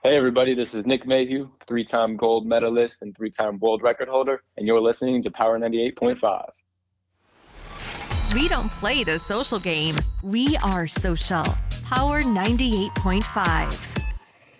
Hey everybody, this is Nick Mayhew, three-time gold medalist and three-time world record holder, and you're listening to Power 98.5. We don't play the social game. We are social. Power 98.5.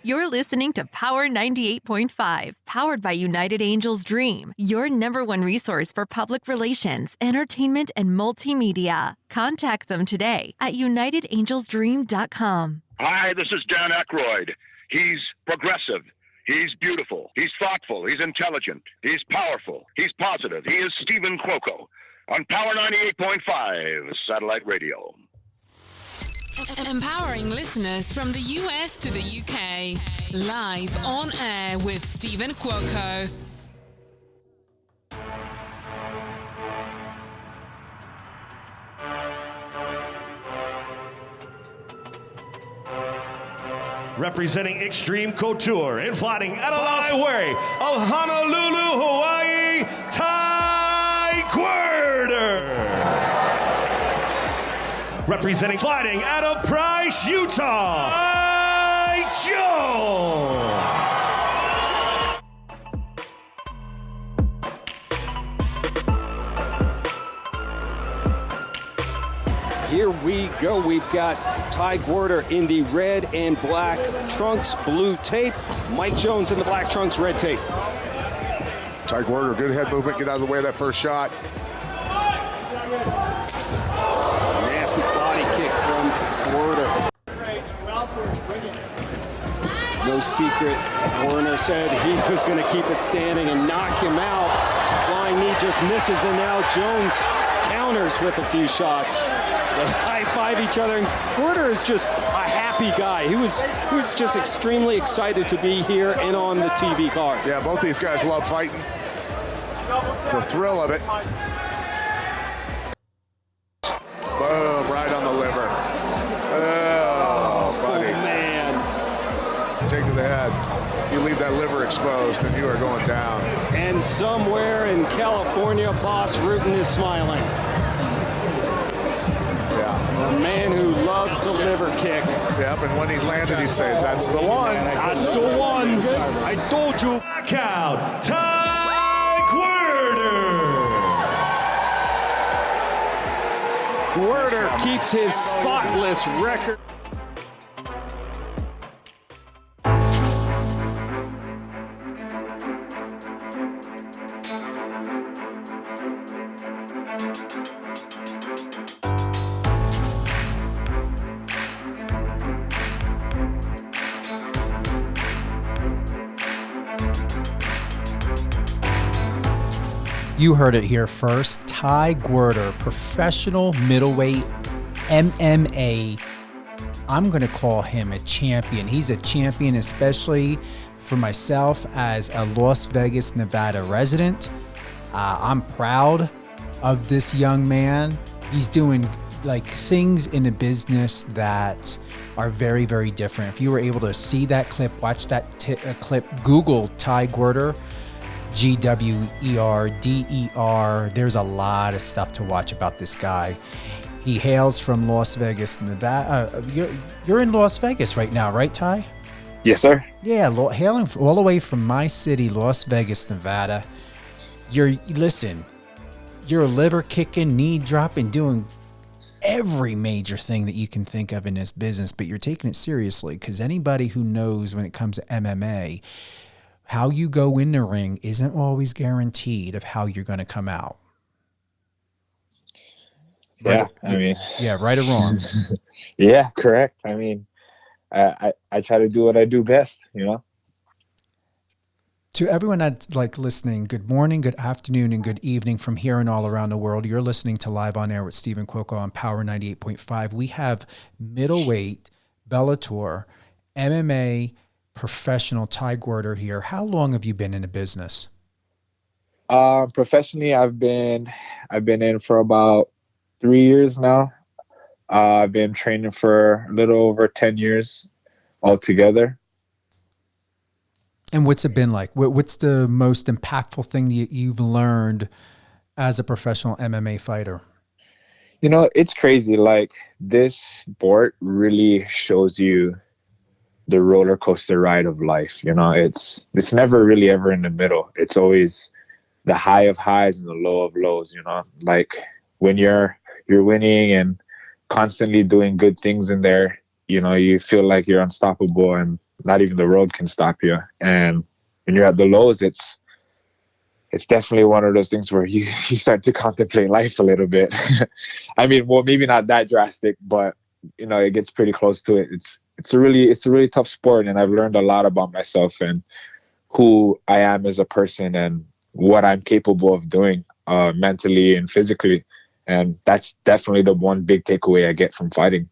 You're listening to Power 98.5, powered by United Angels Dream, your #1 resource for public relations, entertainment, and multimedia. Contact them today at unitedangelsdream.com. Hi, this is Dan Aykroyd. He's progressive. He's beautiful. He's thoughtful. He's intelligent. He's powerful. He's positive. He is Stephen Cuoco on Power 98.5 Satellite Radio. Empowering listeners from the US to the UK. Live on air with Stephen Cuoco. Representing Extreme Couture and fighting out of the way of Honolulu, Hawaii, Ty Gwerder. Representing fighting out of Price, Utah, Ty Jones. Here we go. We've got Ty Gwerder in the red and black trunks, blue tape. Mike Jones in the black trunks, red tape. Ty Gwerder, good head movement, get out of the way of that first shot. Nasty body kick from Gwerder. No secret, Werner said he was going to keep it standing and knock him out. Flying knee just misses, and now Jones counters with a few shots. They high-five each other, and Gwerder is just a happy guy. He was just extremely excited to be here and on the TV card. Yeah, both these guys love fighting. The thrill of it. Boom, right on the liver. Oh, buddy. Oh, man. Take to the head. You leave that liver exposed, and you are going down. And somewhere in California, Boss Rutan is smiling. A man who loves the liver kick. Yep, and when he landed, he'd say, "That's the one." That's the one. I told you. Knockout, Ty Gwerder. Gwerder keeps his spotless record. You heard it here first. Ty Gwerder, professional middleweight MMA. I'm going to call him a champion. He's a champion, especially for myself as a Las Vegas, Nevada resident. I'm proud of this young man. He's doing like things in a business that are very, very different. If you were able to see that clip, watch that clip, Google Ty Gwerder. Gwerder. There's a lot of stuff to watch about this guy. He hails from Las Vegas, Nevada. You're in Las Vegas right now, right, Ty? Yes, sir. Yeah, hailing all the way from my city, Las Vegas, Nevada. You're liver kicking, knee dropping, doing every major thing that you can think of in this business, but you're taking it seriously, because anybody who knows when it comes to MMA, how you go in the ring isn't always guaranteed of how you're going to come out. Yeah, I mean, yeah, right or wrong. Yeah, correct. I mean, I try to do what I do best, you know. To everyone that's like listening, good morning, good afternoon, and good evening from here and all around the world. You're listening to Live on Air with Stephen Cuoco on Power 98.5. We have middleweight Bellator MMA professional Ty Gwerder here. How long have you been in the business? Professionally, I've been in for about 3 years now. I've been training for a little over 10 years altogether. And what's it been like? What's the most impactful thing you've learned as a professional MMA fighter? You know, it's crazy. Like, this sport really shows you the roller coaster ride of life. You know, it's never really ever in the middle. It's always the high of highs and the low of lows. You know, like when you're winning and constantly doing good things in there, you know, you feel like you're unstoppable and not even the road can stop you. And when you're at the lows, it's definitely one of those things where you start to contemplate life a little bit. I mean, well, maybe not that drastic, but you know, it gets pretty close to it. It's a really tough sport, and I've learned a lot about myself and who I am as a person and what I'm capable of doing mentally and physically. And that's definitely the one big takeaway I get from fighting.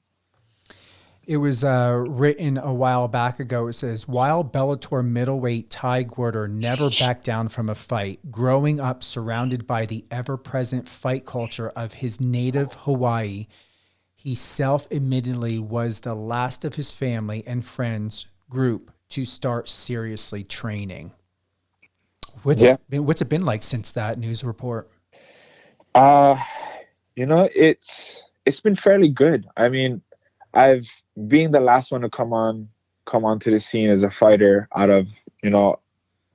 It was written a while back ago. It says, while Bellator middleweight Ty Gwerder never backed down from a fight, growing up surrounded by the ever-present fight culture of his native Hawaii, he self-admittedly was the last of his family and friends group to start seriously training. What's it been like since that news report? You know, it's been fairly good. I mean, I've being the last one to come onto the scene as a fighter out of, you know,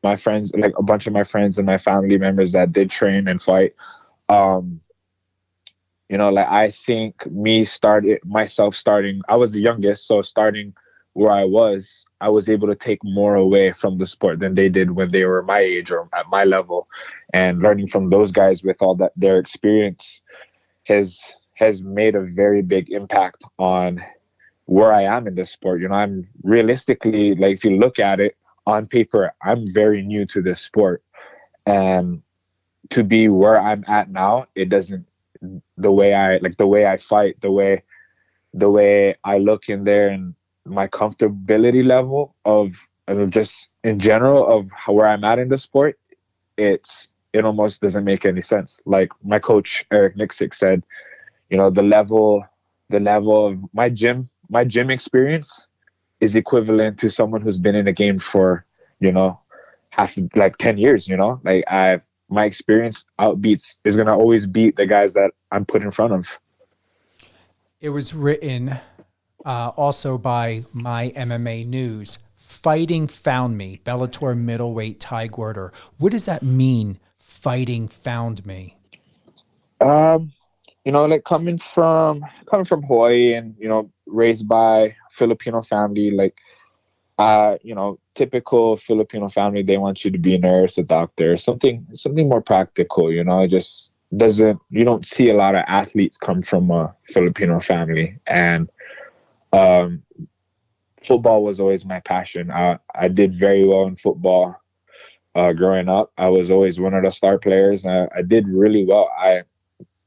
my friends, like a bunch of my friends and my family members that did train and fight. You know, like I think myself starting, I was the youngest, so starting where I was able to take more away from the sport than they did when they were my age or at my level. And learning from those guys with all that their experience has made a very big impact on where I am in this sport. You know, I'm realistically, like, if you look at it on paper, I'm very new to this sport. And to be where I'm at now, it doesn't, the way I fight, the way I look in there, and my comfortability level of just in general of where I'm at in the sport, it almost doesn't make any sense. Like my coach Eric Nixick said, you know, the level of my gym experience is equivalent to someone who's been in the game for, you know, 10 years. You know, like my experience is gonna always beat the guys that I'm put in front of. It was written also by My MMA News. Fighting found me. Bellator middleweight Ty Gwerder. What does that mean? Fighting found me. You know, like coming from Hawaii and, you know, raised by Filipino family, like, you know, typical Filipino family, they want you to be a nurse, a doctor, something more practical, you know. It just you don't see a lot of athletes come from a Filipino family. And football was always my passion. I did very well in football growing up. I was always one of the star players. I did really well.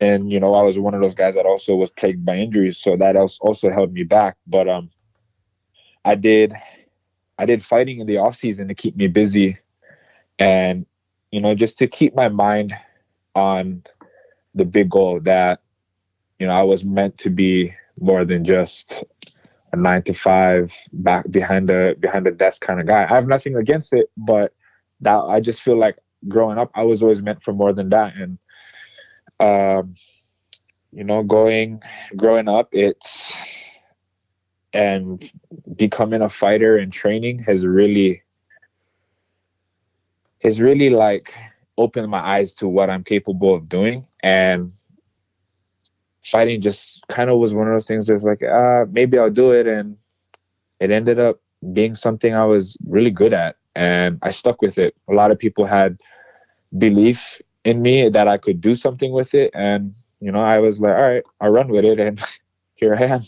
And, you know, I was one of those guys that also was plagued by injuries, so that also held me back. But I did fighting in the off season to keep me busy, and, you know, just to keep my mind on the big goal that, you know, I was meant to be more than just a 9-to-5 back behind the desk kind of guy. I have nothing against it, but that I just feel like growing up, I was always meant for more than that. And you know, growing up, and becoming a fighter and training has really like opened my eyes to what I'm capable of doing. And fighting just kind of was one of those things that's like, maybe I'll do it. And it ended up being something I was really good at, and I stuck with it. A lot of people had belief in me that I could do something with it, and, you know, I was like, all right, I'll run with it, and here I am.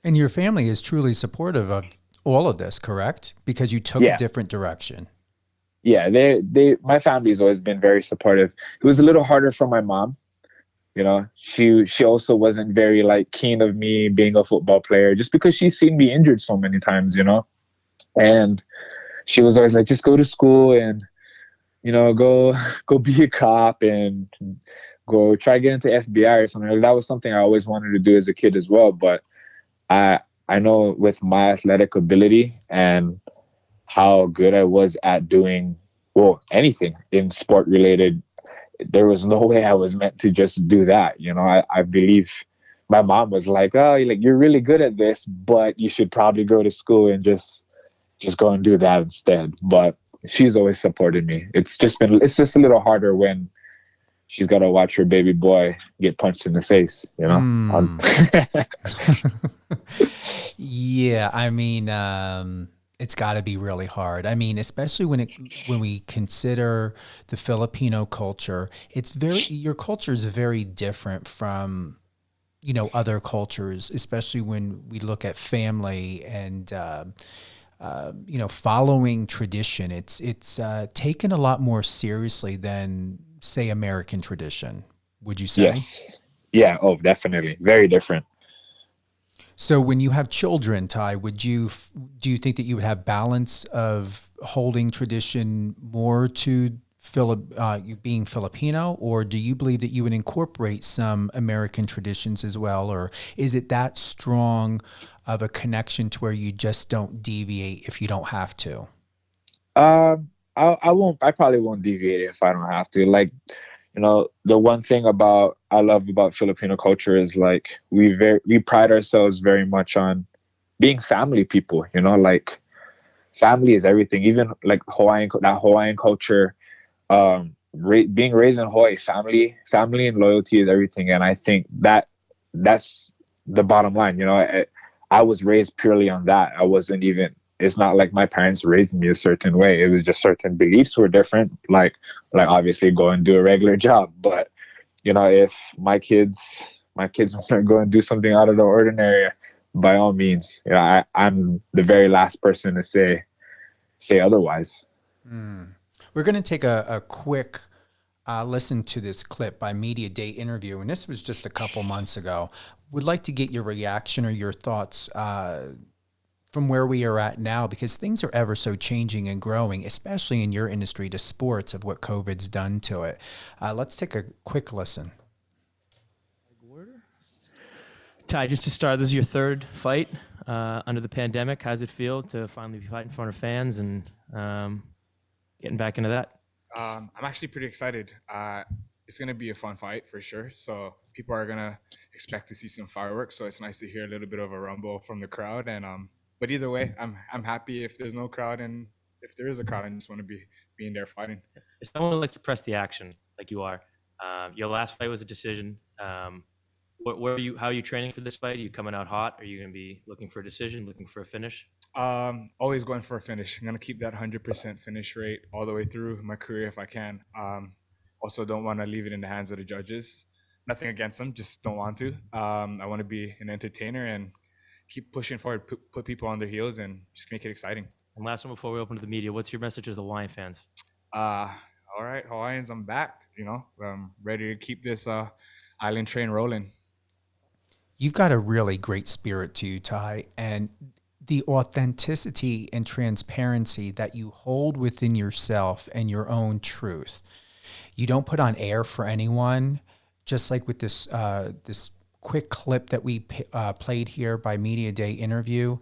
And your family is truly supportive of all of this, correct? Because you took a different direction. Yeah, my family's always been very supportive. It was a little harder for my mom. You know, she also wasn't very like keen of me being a football player, just because she's seen me injured so many times, you know. And she was always like, just go to school and, you know, go be a cop and go try to get into FBI or something. That was something I always wanted to do as a kid as well. But I know with my athletic ability and how good I was at doing, well, anything in sport related, there was no way I was meant to just do that. You know, I believe my mom was like, "Oh, you're really good at this, but you should probably go to school and just go and do that instead." But she's always supported me. It's just a little harder when she's got to watch her baby boy get punched in the face, you know? Yeah, I mean, it's got to be really hard. I mean, especially when we consider the Filipino culture, your culture is very different from, other cultures, especially when we look at family and, following tradition. It's taken a lot more seriously than, say, American tradition. Would you say? Yes. Yeah. Oh, definitely. Very different. So when you have children, Ty, do you think that you would have balance of holding tradition more to you being Filipino, or do you believe that you would incorporate some American traditions as well, or is it that strong of a connection to where you just don't deviate if you don't have to? I won't. I probably won't deviate if I don't have to. Like, the one thing I love about Filipino culture is like we pride ourselves very much on being family people. Like family is everything. Even like Hawaiian culture, being raised in Hawaii, family and loyalty is everything. And I think that's the bottom line. I was raised purely on that. It's not like my parents raised me a certain way. It was just certain beliefs were different. Like obviously go and do a regular job. But, if my kids want to go and do something out of the ordinary, by all means, I'm the very last person to say otherwise. We're going to take a quick listen to this clip by Media Day Interview, and this was just a couple months ago. Would like to get your reaction or your thoughts from where we are at now, because things are ever so changing and growing, especially in your industry, to sports, of what COVID's done to it. Let's take a quick listen. Ty, just to start, this is your third fight under the pandemic. How does it feel to finally be fighting in front of fans and getting back into that? I'm actually pretty excited. It's going to be a fun fight for sure. So people are going to expect to see some fireworks. So it's nice to hear a little bit of a rumble from the crowd. And but either way, I'm happy if there's no crowd, and if there is a crowd, I just want to be being there fighting. If someone who likes to press the action like you are, your last fight was a decision. Where are you? How are you training for this fight? Are you coming out hot? Are you going to be looking for a decision, looking for a finish? Always going for a finish. I'm going to keep that 100% finish rate all the way through my career if I can. Also don't want to leave it in the hands of the judges. Nothing against them, just don't want to. I want to be an entertainer and keep pushing forward, put people on their heels, and just make it exciting. And last one before we open to the media, what's your message to the Hawaiian fans? All right, Hawaiians, I'm back. I'm ready to keep this island train rolling. You've got a really great spirit to you, Ty, and the authenticity and transparency that you hold within yourself and your own truth. You don't put on air for anyone, just like with this this quick clip that we played here by Media Day Interview.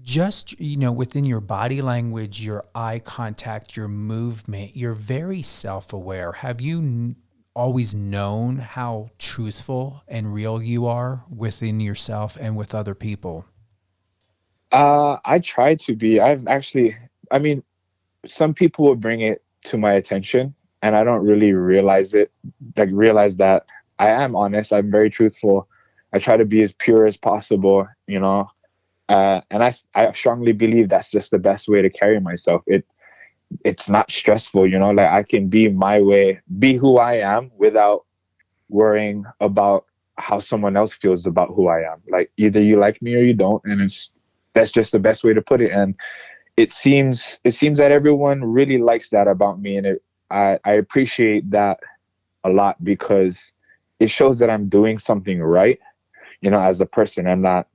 Just, within your body language, your eye contact, your movement, you're very self-aware. Have you always known how truthful and real you are within yourself and with other people? I try to be. Some people will bring it to my attention and I don't really realize that I am honest. I'm very truthful. I try to be as pure as possible, and I strongly believe that's just the best way to carry myself. It's not stressful, like I can be my way, be who I am without worrying about how someone else feels about who I am. Like either you like me or you don't, and that's just the best way to put it. And it seems that everyone really likes that about me, and I appreciate that a lot because it shows that I'm doing something right, as a person. I'm not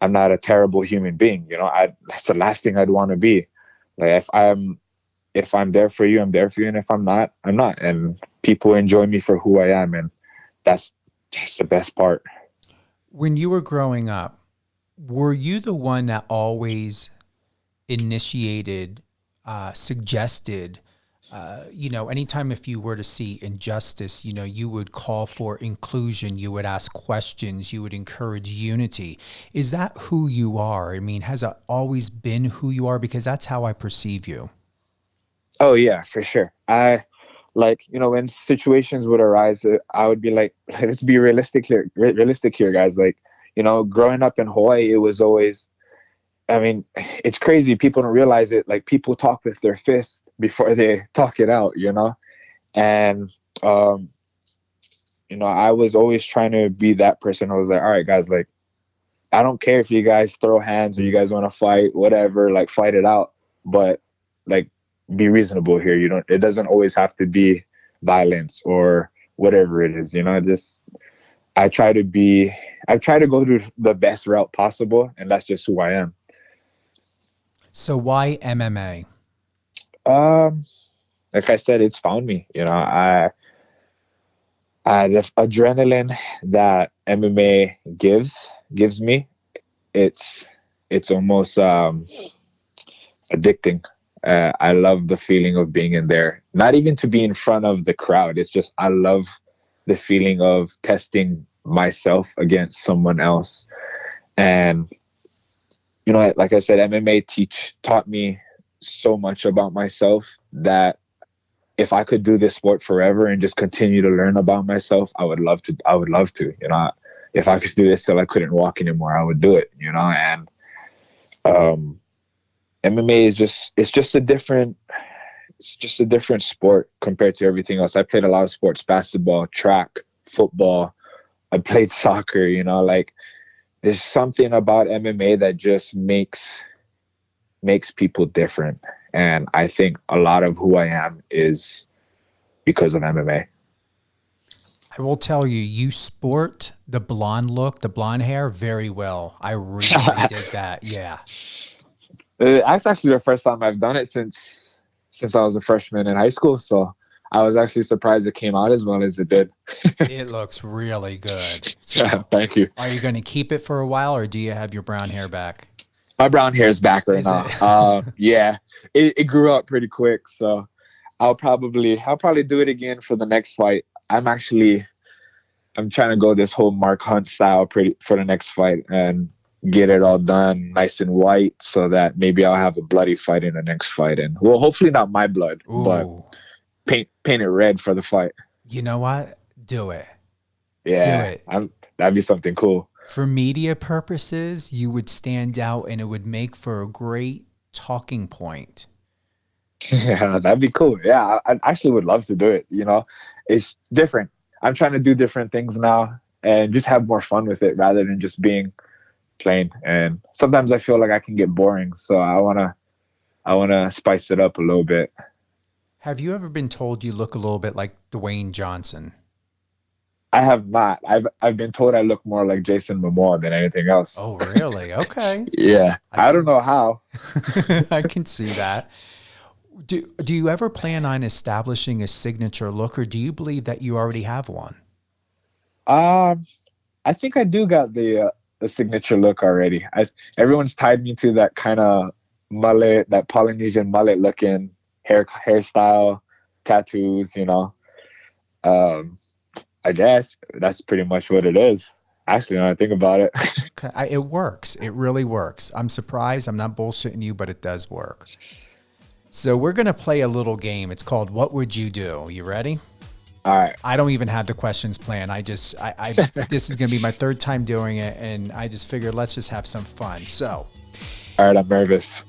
a terrible human being, that's the last thing I'd want to be. Like if I'm there for you, I'm there for you, and if I'm not, I'm not. And people enjoy me for who I am, and that's just the best part. When you were growing up, were you the one that always initiated, suggested anytime if you were to see injustice, you would call for inclusion, you would ask questions, you would encourage unity. Is that who you are? I mean, has it always been who you are? Because that's how I perceive you. Oh yeah, for sure. I when situations would arise, I would be like, let's be realistic here, guys. Like, growing up in Hawaii, it was always, I mean, it's crazy. People don't realize it. Like, people talk with their fists before they talk it out, And, I was always trying to be that person. I was like, all right, guys, like, I don't care if you guys throw hands or you guys want to fight, whatever, like, fight it out. But, like, be reasonable here. It doesn't always have to be violence or whatever it is, I try to go to the best route possible. And that's just who I am. So why MMA? Like I said, it's found me. The adrenaline that MMA gives me, it's almost addicting. I love the feeling of being in there. Not even to be in front of the crowd. It's just I love the feeling of testing myself against someone else. And like I said, MMA taught me so much about myself that if I could do this sport forever and just continue to learn about myself, I would love to. If I could do this till I couldn't walk anymore, I would do it. And MMA is just a different sport compared to everything else. I played a lot of sports: basketball, track, football. I played soccer. Like, there's something about MMA that just makes people different. And I think a lot of who I am is because of MMA. I will tell you, you sport the blonde look, the blonde hair very well. I really dig that. Yeah. That's actually the first time I've done it since I was a freshman in high school. So I was actually surprised it came out as well as it did. It looks really good. So, thank you. Are you going to keep it for a while, or do you have your brown hair back? My brown hair is back right now. Yeah, it grew up pretty quick. So I'll probably do it again for the next fight. I'm trying to go this whole Mark Hunt style for the next fight and get it all done nice and white so that maybe I'll have a bloody fight in the next fight. And well, hopefully not my blood, but paint it red for the fight. You know what? Do it. Yeah, do it. That'd be something cool. For media purposes, you would stand out and it would make for a great talking point. Yeah, that'd be cool. Yeah, I actually would love to do it. It's different. I'm trying to do different things now and just have more fun with it rather than just being plain. And sometimes I feel like I can get boring. So I wanna spice it up a little bit. Have you ever been told you look a little bit like Dwayne Johnson? I have not. I've been told I look more like Jason Momoa than anything else. Oh, really? Okay. Yeah. I don't know how. I can see that. Do you ever plan on establishing a signature look, or do you believe that you already have one? I think I do got the signature look already. Everyone's tied me to that kind of mullet, that Polynesian mullet looking hairstyle, tattoos, I guess that's pretty much what it is. Actually, when I think about it. Okay. It works. It really works. I'm surprised. I'm not bullshitting you, but it does work. So we're going to play a little game. It's called What Would You Do? You ready? All right. I don't even have the questions planned. This is going to be my third time doing it, and I just figured let's just have some fun. So. All right, I'm nervous.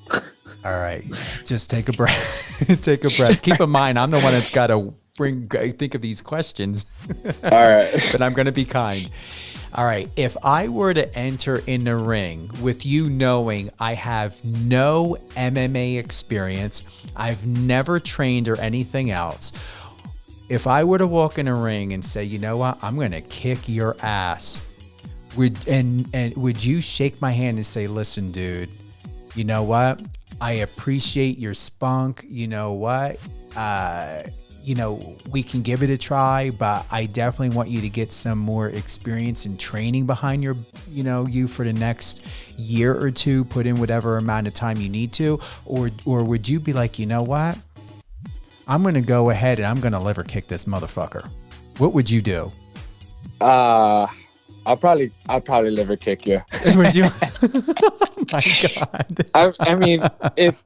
All right. Just take a breath. Take a breath. Keep in mind, I'm the one that's got to think of these questions. All right. But I'm going to be kind. All right. If I were to enter in the ring with you knowing I have no MMA experience, I've never trained or anything else. If I were to walk in a ring and say, you know what, I'm going to kick your ass, would you shake my hand and say, listen, dude, you know what? I appreciate your spunk. You know what? We can give it a try, but I definitely want you to get some more experience and training behind you for the next year or two, put in whatever amount of time you need to, or would you be like, you know what? I'm going to go ahead and I'm going to liver kick this motherfucker. What would you do? I'll probably liver kick you. Would you? Oh my God. I mean, if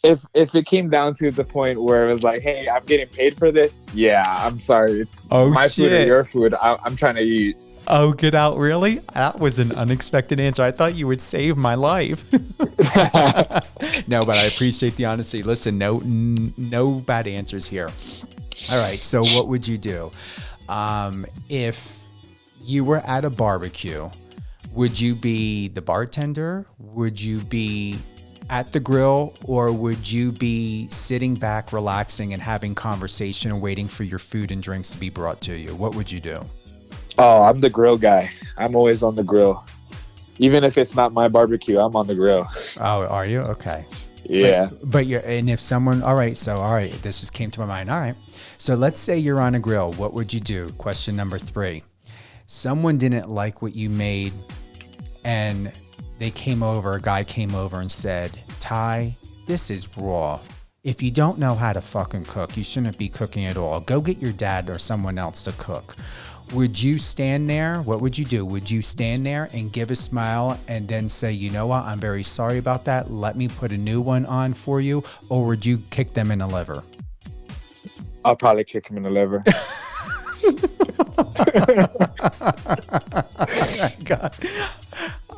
it came down to the point where it was like, hey, I'm getting paid for this, yeah, I'm sorry, it's my food or your food. I'm trying to eat. Oh, get out! Really? That was an unexpected answer. I thought you would save my life. No, but I appreciate the honesty. Listen, no bad answers here. All right. So, what would you do if you were at a barbecue? Would you be the bartender? Would you be at the grill, or would you be sitting back, relaxing, and having conversation and waiting for your food and drinks to be brought to you? What would you do? Oh, I'm the grill guy. I'm always on the grill. Even if it's not my barbecue, I'm on the grill. Oh, are you? Okay. Yeah. But you're, and if someone, all right, this just came to my mind. All right. So let's say you're on a grill. What would you do? Question number 3. Someone didn't like what you made, and a guy came over and said, Ty, this is raw. If you don't know how to fucking cook, you shouldn't be cooking at all. Go get your dad or someone else to cook. Would you stand there? What would you do? Would you stand there and give a smile and then say, you know what, I'm very sorry about that. Let me put a new one on for you. Or would you kick them in the liver? I'll probably kick him in the liver. God.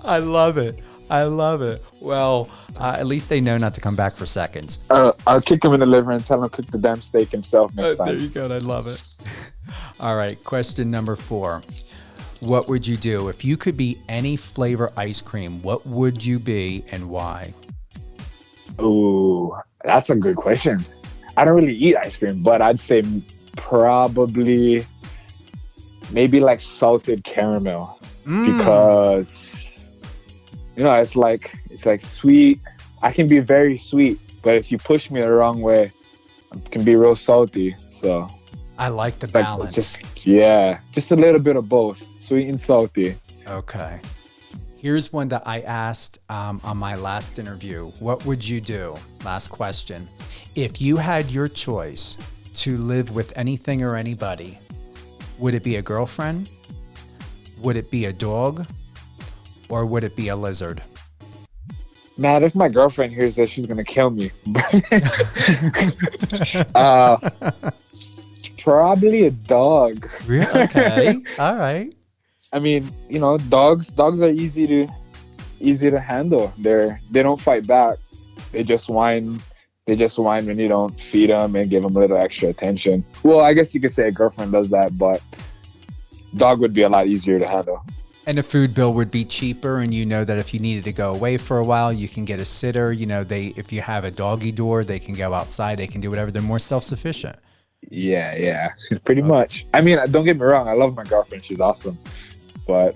I love it. Well, at least they know not to come back for seconds. I'll kick him in the liver and tell him to cook the damn steak himself next time. There you go. I love it. All right. Question number 4. What would you do if you could be any flavor ice cream? What would you be and why? Ooh, that's a good question. I don't really eat ice cream, but I'd say probably maybe like salted caramel because, you know, it's like sweet. I can be very sweet, but if you push me the wrong way, it can be real salty. So I like the balance. Just a little bit of both, sweet and salty. Okay. Here's one that I asked on my last interview. What would you do? Last question. If you had your choice to live with anything or anybody, would it be a girlfriend? Would it be a dog? Or would it be a lizard? Man, if my girlfriend hears this, she's going to kill me. Probably a dog. Okay. All right. I mean, you know, dogs are easy to handle. They don't fight back. They just whine. They just whine when you don't feed them and give them a little extra attention. Well, I guess you could say a girlfriend does that, but dog would be a lot easier to handle. And a food bill would be cheaper, and you know that if you needed to go away for a while, you can get a sitter. You know, if you have a doggy door, they can go outside, they can do whatever. They're more self-sufficient. Yeah, pretty much. I mean, don't get me wrong, I love my girlfriend, she's awesome, but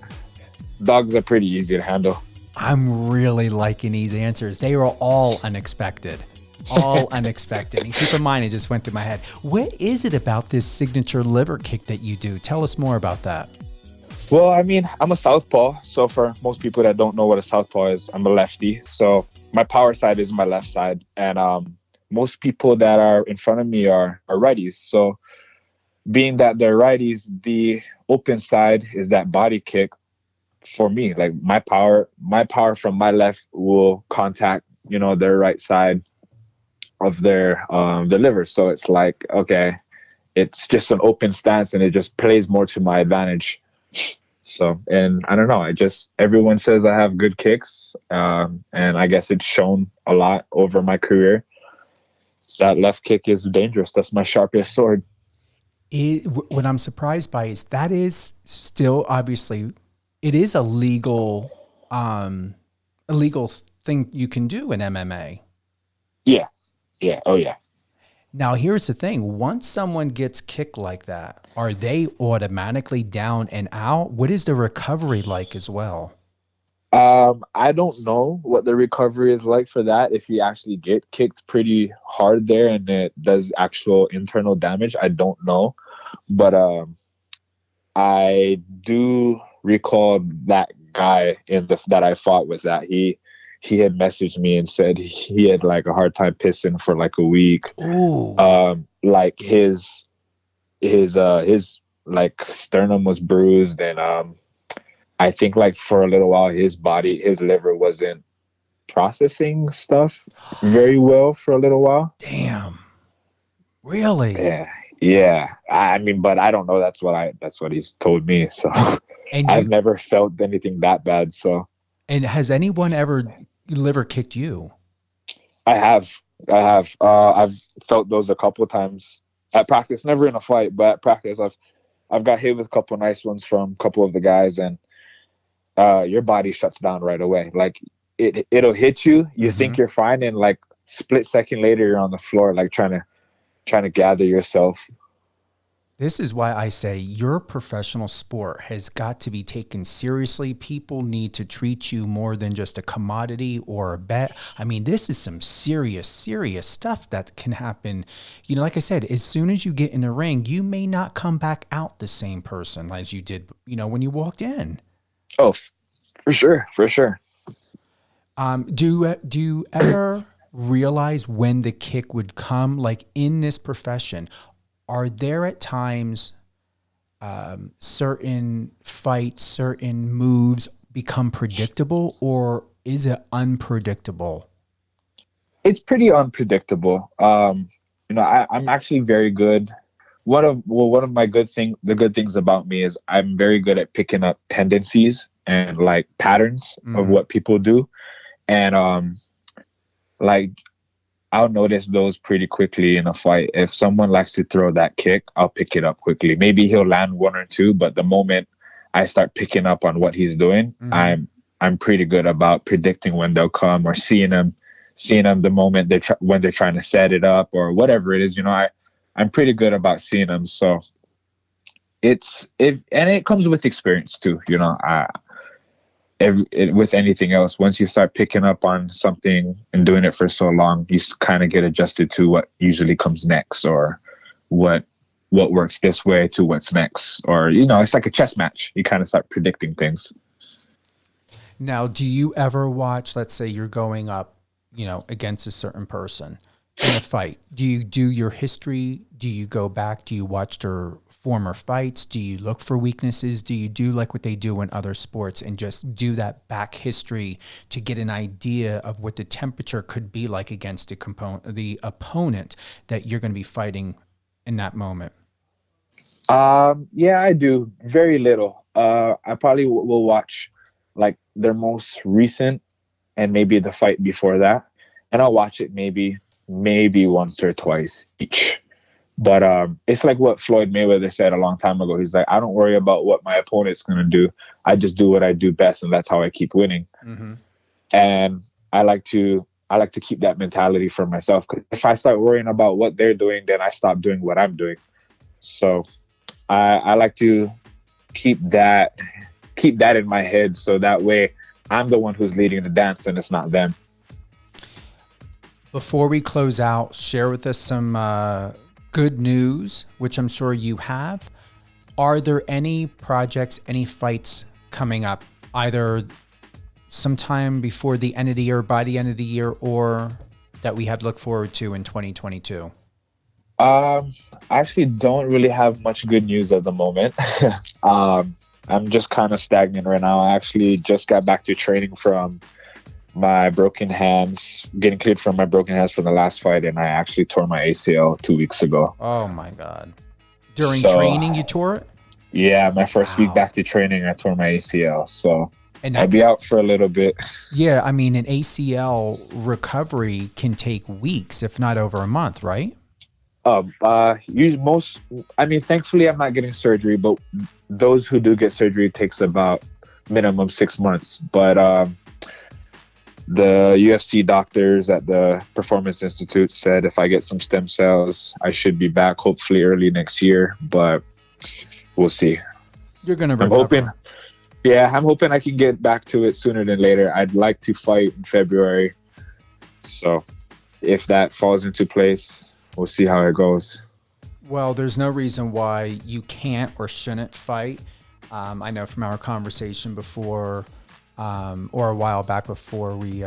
dogs are pretty easy to handle. I'm really liking these answers. They are all unexpected. All unexpected. And keep in mind, it just went through my head. What is it about this signature liver kick that you do? Tell us more about that. Well, I mean, I'm a southpaw. So for most people that don't know what a southpaw is, I'm a lefty. So my power side is my left side. And most people that are in front of me are righties. So being that they're righties, the open side is that body kick for me. Like my power from my left will contact, you know, their right side of their liver. So it's like, okay, it's just an open stance and it just plays more to my advantage. So, and I don't know, everyone says I have good kicks, and I guess it's shown a lot over my career. That left kick is dangerous. That's my sharpest sword. What I'm surprised by is that is still, obviously, it is a legal thing you can do in MMA. Yeah. Oh, yeah. Now, here's the thing. Once someone gets kicked like that, are they automatically down and out? What is the recovery like as well? I don't know what the recovery is like for that. If you actually get kicked pretty hard there and it does actual internal damage, I don't know. But I do recall that guy that I fought with that. He he had messaged me and said he had like a hard time pissing for like a week. Ooh. Like his like sternum was bruised, and I think like for a little while his liver wasn't processing stuff very well for a little while. Damn. Really? Yeah. I mean, but I don't know. That's what he's told me. So And I've never felt anything that bad. So. And has anyone ever liver kicked you? I have. I've felt those a couple of times at practice, never in a fight, but at practice I've got hit with a couple of nice ones from a couple of the guys, and your body shuts down right away. Like it'll hit you, you think you're fine, and like split second later you're on the floor, like trying to gather yourself. This is why I say your professional sport has got to be taken seriously. People need to treat you more than just a commodity or a bet. I mean, this is some serious, serious stuff that can happen. You know, like I said, as soon as you get in the ring, you may not come back out the same person as you did, you know, when you walked in. Oh, for sure. For sure. Do you ever realize when the kick would come? Like in this profession, are there at times certain fights, certain moves become predictable, or is it unpredictable? It's pretty unpredictable. You know, I'm actually very good. One of the good things about me is I'm very good at picking up tendencies and like patterns of what people do, and like I'll notice those pretty quickly in a fight. If someone likes to throw that kick, I'll pick it up quickly. Maybe he'll land one or two, but the moment I start picking up on what he's doing, I'm pretty good about predicting when they'll come, or seeing them the moment when they're trying to set it up or whatever it is. You know, I'm pretty good about seeing them. So and it comes with experience too. You know, with anything else, once you start picking up on something and doing it for so long, you kind of get adjusted to what usually comes next, or what works this way to what's next. Or, you know, it's like a chess match. You kind of start predicting things. Now, do you ever watch, let's say you're going up, you know, against a certain person in a fight? Do you do your history? Do you go back? Do you watch their former fights? Do you look for weaknesses? Do you do like what they do in other sports and just do that back history to get an idea of what the temperature could be like against the opponent that you're going to be fighting in that moment? Yeah, I do. Very little. I probably will watch like their most recent and maybe the fight before that, and I'll watch it maybe once or twice each. But it's like what Floyd Mayweather said a long time ago. He's like, I don't worry about what my opponent's going to do. I just do what I do best, and that's how I keep winning. And I like to keep that mentality for myself, because if I start worrying about what they're doing, then I stop doing what I'm doing. So I like to keep that in my head, so that way I'm the one who's leading the dance and it's not them. Before we close out, share with us some good news, which I'm sure you have. Are there any projects, any fights coming up, either sometime before the end of the year, by the end of the year, or that we have to look forward to in 2022? I actually don't really have much good news at the moment. I'm just kind of stagnant right now. I actually just got back to training from my broken hands, getting cleared from my broken hands from the last fight, and I actually tore my ACL 2 weeks ago. Oh my God. During training you tore it? Yeah, my first week back to training, I tore my ACL. So and I'll be out for a little bit. Yeah, I mean, an ACL recovery can take weeks, if not over a month, right? Thankfully I'm not getting surgery, but those who do get surgery, it takes about minimum 6 months. But the UFC doctors at the Performance Institute said if I get some stem cells, I should be back hopefully early next year, but we'll see. You're going to recover. I'm hoping I can get back to it sooner than later. I'd like to fight in February. So if that falls into place, we'll see how it goes. Well, there's no reason why you can't or shouldn't fight. I know from our conversation before, or a while back before we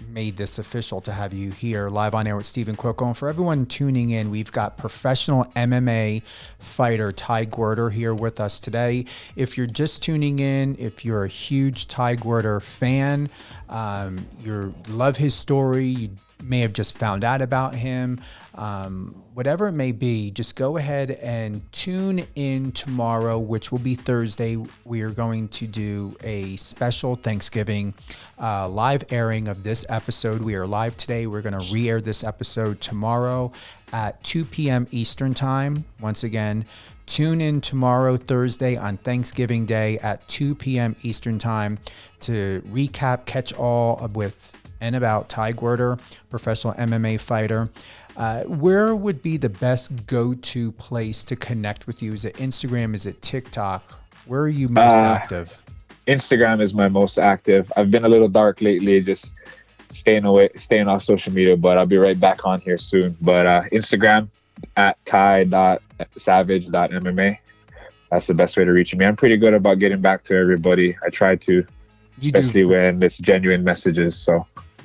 made this official to have you here live on air with Stephen Cuoco. And for everyone tuning in, we've got professional MMA fighter Ty Gwerder here with us today. If you're just tuning in, if you're a huge Ty Gwerder fan, you love his story, you may have just found out about him, whatever it may be, just go ahead and tune in tomorrow, which will be Thursday. We are going to do a special Thanksgiving live airing of this episode. We are live today. We're going to re-air this episode tomorrow at 2 p.m. Eastern time. Once again, tune in tomorrow, Thursday, on Thanksgiving Day at 2 p.m. Eastern time to recap, catch all with and about Ty Gwerder, professional MMA fighter. Where would be the best go-to place to connect with you? Is it Instagram? Is it TikTok? Where are you most active? Instagram is my most active. I've been a little dark lately, just staying off social media, but I'll be right back on here soon. But Instagram at ty.savage.mma. That's the best way to reach me. I'm pretty good about getting back to everybody. I try to, especially when it's genuine messages. So.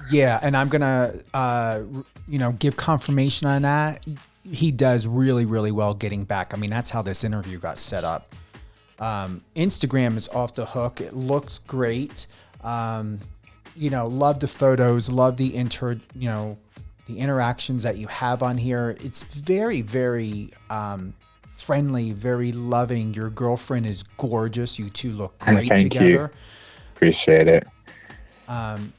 Yeah, and I'm gonna, give confirmation on that. He does really, really well getting back. I mean, that's how this interview got set up. Instagram is off the hook. It looks great. Love the photos. Love the interactions that you have on here. It's very, very friendly, very loving. Your girlfriend is gorgeous. You two look great together. Thank you. Appreciate it.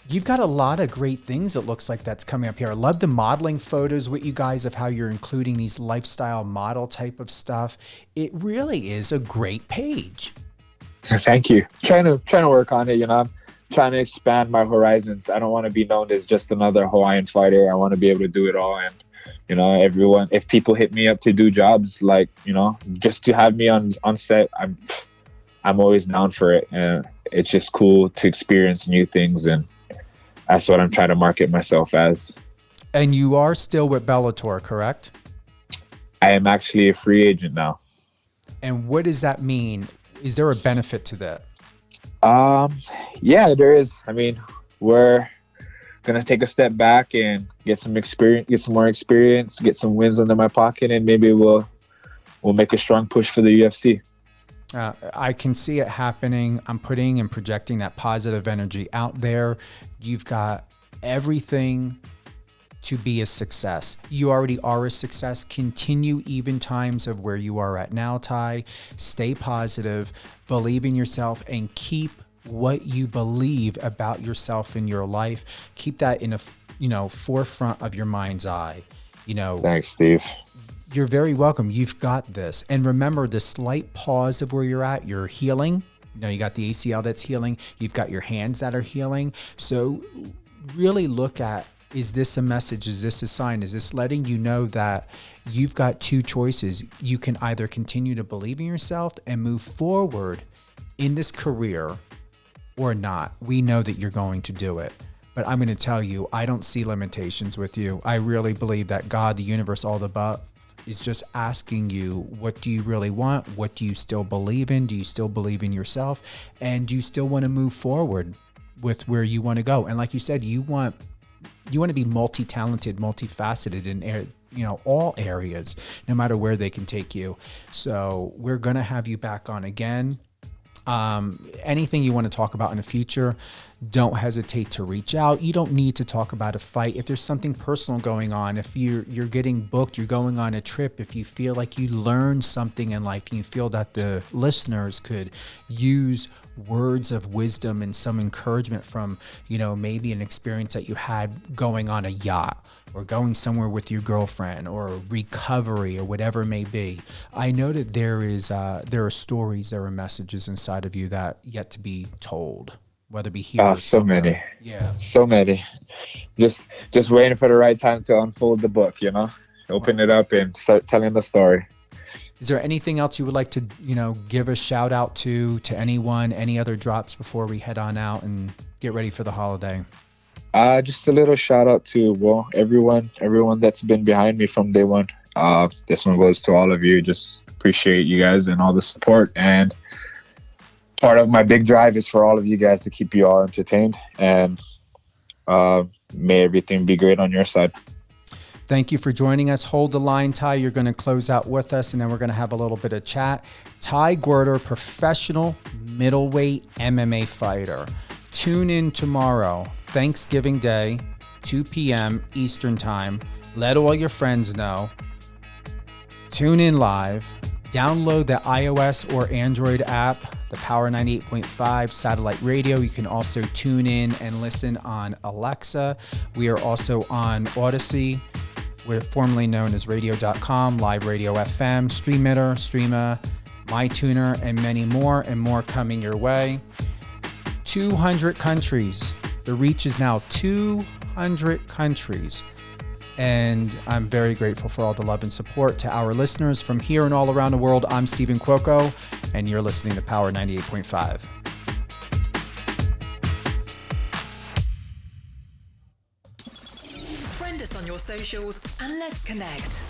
You've got a lot of great things, it looks like, that's coming up here. I love the modeling photos with you guys of how you're including these lifestyle model type of stuff. It really is a great page. Thank you. Trying to work on it. I'm trying to expand my horizons. I don't want to be known as just another Hawaiian fighter. I want to be able to do it all. And everyone, if people hit me up to do jobs, like just to have me on set, I'm always down for it. And it's just cool to experience new things, and that's what I'm trying to market myself as. And you are still with Bellator, correct? I am actually a free agent now. And what does that mean? Is there a benefit to that? Yeah, there is. I mean, we're gonna take a step back and get some experience, get some more experience, get some wins under my pocket, and maybe we'll make a strong push for the UFC. I can see it happening. I'm putting and projecting that positive energy out there. You've got everything to be a success. You already are a success. Continue even times of where you are at now, Ty. Stay positive, believe in yourself, and keep what you believe about yourself in your life. Keep that in a forefront of your mind's eye. Thanks, Steve. You're very welcome. You've got this. And remember, the slight pause of where you're at, you're healing. You got the ACL that's healing. You've got your hands that are healing. So really look at, is this a message? Is this a sign? Is this letting you know that you've got two choices? You can either continue to believe in yourself and move forward in this career or not. We know that you're going to do it. But I'm going to tell you, I don't see limitations with you. I really believe that God, the universe, all the above, is just asking you, what do you really want? What do you still believe in? Do you still believe in yourself? And do you still want to move forward with where you want to go? And like you said, you want to be multi-talented, multifaceted in all areas, no matter where they can take you. So we're going to have you back on again. Anything you want to talk about in the future, don't hesitate to reach out. You don't need to talk about a fight. If there's something personal going on, if you're getting booked, you're going on a trip, if you feel like you learned something in life and you feel that the listeners could use words of wisdom and some encouragement from, maybe an experience that you had going on a yacht or going somewhere with your girlfriend or recovery or whatever it may be. I know that there are stories, there are messages inside of you that yet to be told. Whether it be here or so many. Yeah. So many. Just waiting for the right time to unfold the book, Open it up and start telling the story. Is there anything else you would like to, give a shout out to anyone, any other drops before we head on out and get ready for the holiday? Just a little shout out to everyone that's been behind me from day one. This one goes to all of you. Just appreciate you guys and all the support, and part of my big drive is for all of you guys to keep you all entertained, and may everything be great on your side. Thank you for joining us. Hold the line, Ty. You're going to close out with us, and then we're going to have a little bit of chat. Ty Gwerder, professional middleweight MMA fighter. Tune in tomorrow, Thanksgiving Day, 2 p.m. Eastern Time. Let all your friends know. Tune in live. Download the iOS or Android app, the Power 98.5 satellite radio. You can also tune in and listen on Alexa. We are also on Odyssey. We're formerly known as radio.com, Live Radio FM, Streamitter, Streama, MyTuner, and many more coming your way. 200 countries. The reach is now 200 countries. And I'm very grateful for all the love and support to our listeners from here and all around the world. I'm Stephen Cuoco, and you're listening to Power 98.5. Friend us on your socials and let's connect.